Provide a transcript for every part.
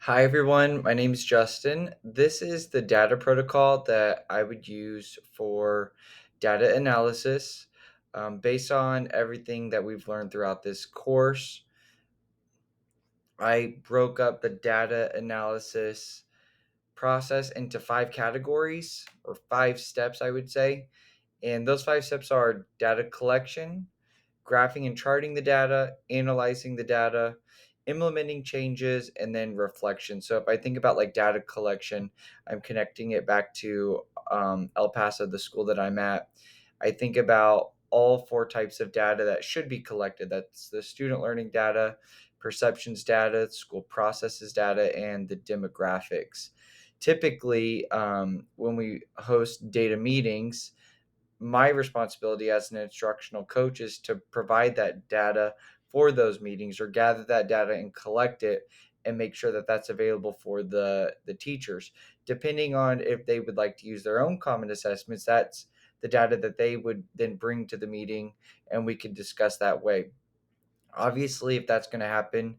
Hi everyone, my name is Justin. This is the data protocol that I would use for data analysis. Based on everything that we've learned throughout this course, I broke up the data analysis process into five categories or five steps, I would say. And those five steps are data collection, graphing and charting the data, analyzing the data, implementing changes, and then reflection. So if I think about like data collection, I'm connecting it back to El Paso, the school that I'm at. I think about all four types of data that should be collected. That's the student learning data, perceptions data, school processes data, and the demographics. Typically, when we host data meetings, my responsibility as an instructional coach is to provide that data for those meetings or gather that data and collect it and make sure that that's available for the teachers depending on if they would like to use their own common assessments. That's the data that they would then bring to the meeting and we can discuss that way. Obviously, if that's going to happen,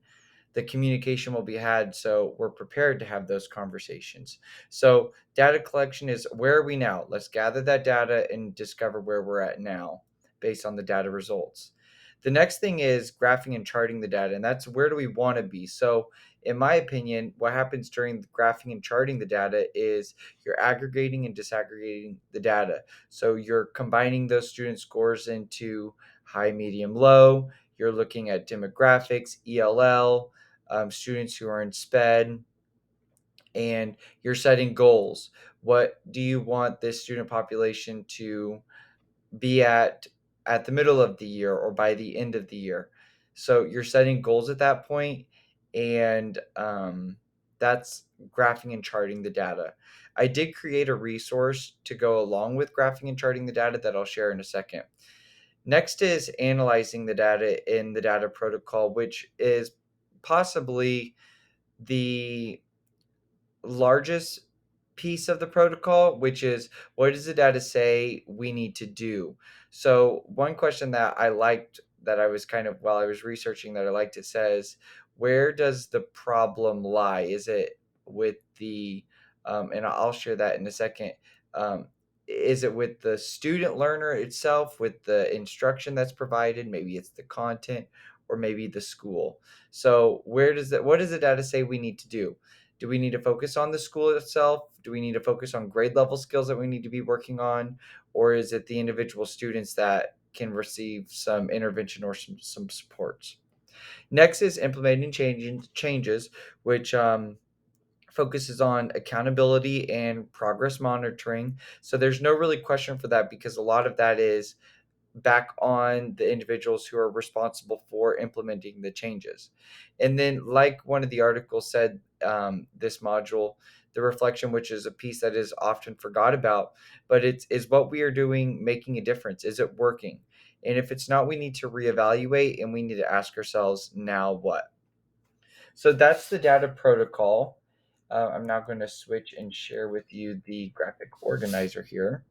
the communication will be had, so we're prepared to have those conversations. So data collection is, where are we now? Let's gather that data and discover where we're at now based on the data results. The next thing is graphing and charting the data, and that's, where do we want to be? So in my opinion, what happens during the graphing and charting the data is you're aggregating and disaggregating the data. So you're combining those student scores into high, medium, low. You're looking at demographics, ELL, students who are in SPED, and you're setting goals. What do you want this student population to be at the middle of the year or by the end of the year? So you're setting goals at that point, and that's graphing and charting the data. I did create a resource to go along with graphing and charting the data that I'll share in a second. Next is analyzing the data in the data protocol, which is possibly the largest piece of the protocol, which is, what does the data say we need to do? So, one question that I liked, that I was kind of, while I was researching, that I liked, it says, where does the problem lie? Is it with the, and I'll share that in a second. Um, is it with the student learner itself, with the instruction that's provided? Maybe it's the content, or maybe the school. So, what does the data say we need to do? Do we need to focus on the school itself? Do we need to focus on grade level skills that we need to be working on? Or is it the individual students that can receive some intervention or some supports? Next is implementing changes, which focuses on accountability and progress monitoring. So there's no really question for that, because a lot of that is back on the individuals who are responsible for implementing the changes. And then, like one of the articles said, this module, the reflection, which is a piece that is often forgot about, but it's, is what we are doing making a difference? Is it working? And if it's not, we need to reevaluate and we need to ask ourselves, now what? So that's the data protocol. I'm now going to switch and share with you the graphic organizer here.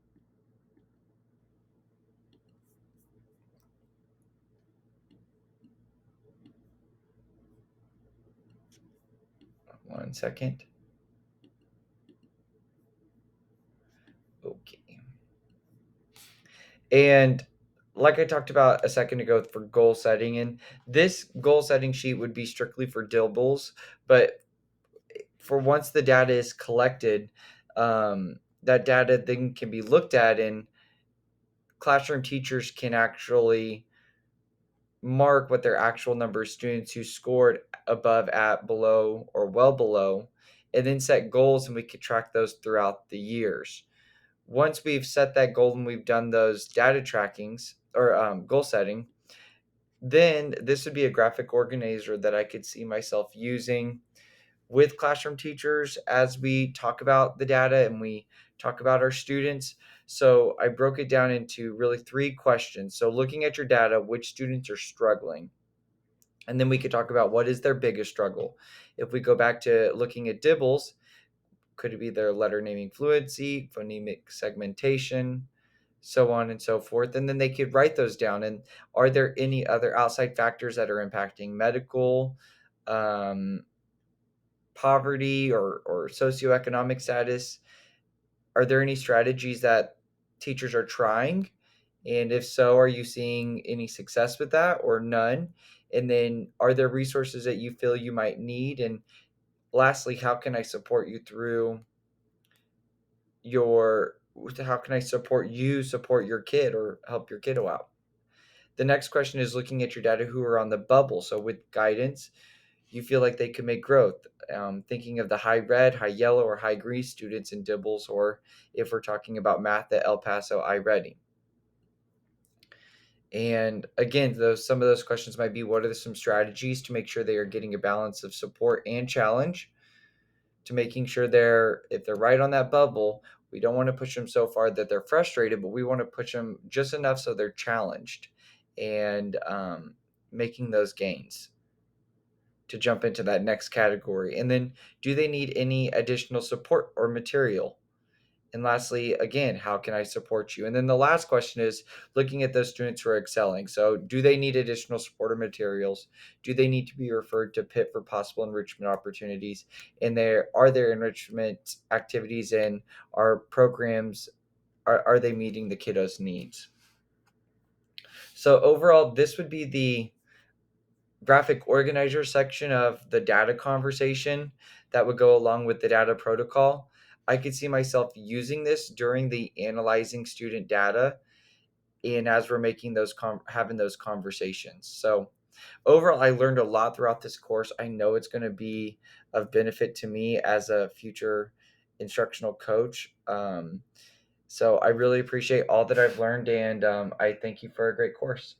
One second. Okay. And like I talked about a second ago for goal setting, and this goal setting sheet would be strictly for DILBs, but for once the data is collected, that data then can be looked at, and classroom teachers can actually mark what their actual number of students who scored above, at, below, or well below, and then set goals, and we could track those throughout the years. Once we've set that goal and we've done those data trackings or goal setting, then this would be a graphic organizer that I could see myself using with classroom teachers as we talk about the data and we talk about our students. So I broke it down into really three questions. So looking at your data, which students are struggling? And then we could talk about, what is their biggest struggle? If we go back to looking at DIBELS, could it be their letter naming fluency, phonemic segmentation, so on and so forth? And then they could write those down. And are there any other outside factors that are impacting medical, um, poverty or socioeconomic status, are there any strategies that teachers are trying? And if so, are you seeing any success with that or none? And then are there resources that you feel you might need? And lastly, how can I support you through your how can I support your kid or help your kiddo out? The next question is looking at your data who are on the bubble. So with guidance, you feel like they could make growth. Thinking of the high red, high yellow, or high green students in Dibbles, or if we're talking about math at El Paso iReady. And again, those some of those questions might be what are some strategies to make sure they are getting a balance of support and challenge to making sure they're if they're right on that bubble, we don't want to push them so far that they're frustrated, but we want to push them just enough so they're challenged and making those gains to jump into that next category. And then, do they need any additional support or material? And lastly, again, how can I support you? And then the last question is looking at those students who are excelling. So, do they need additional support or materials? Do they need to be referred to PIT for possible enrichment opportunities? And there enrichment activities and our programs are they meeting the kiddos' needs? So overall, this would be the graphic organizer section of the data conversation that would go along with the data protocol. I could see myself using this during the analyzing student data and as we're making those having those conversations. So overall, I learned a lot throughout this course. I know it's going to be of benefit to me as a future instructional coach. So I really appreciate all that I've learned, and I thank you for a great course.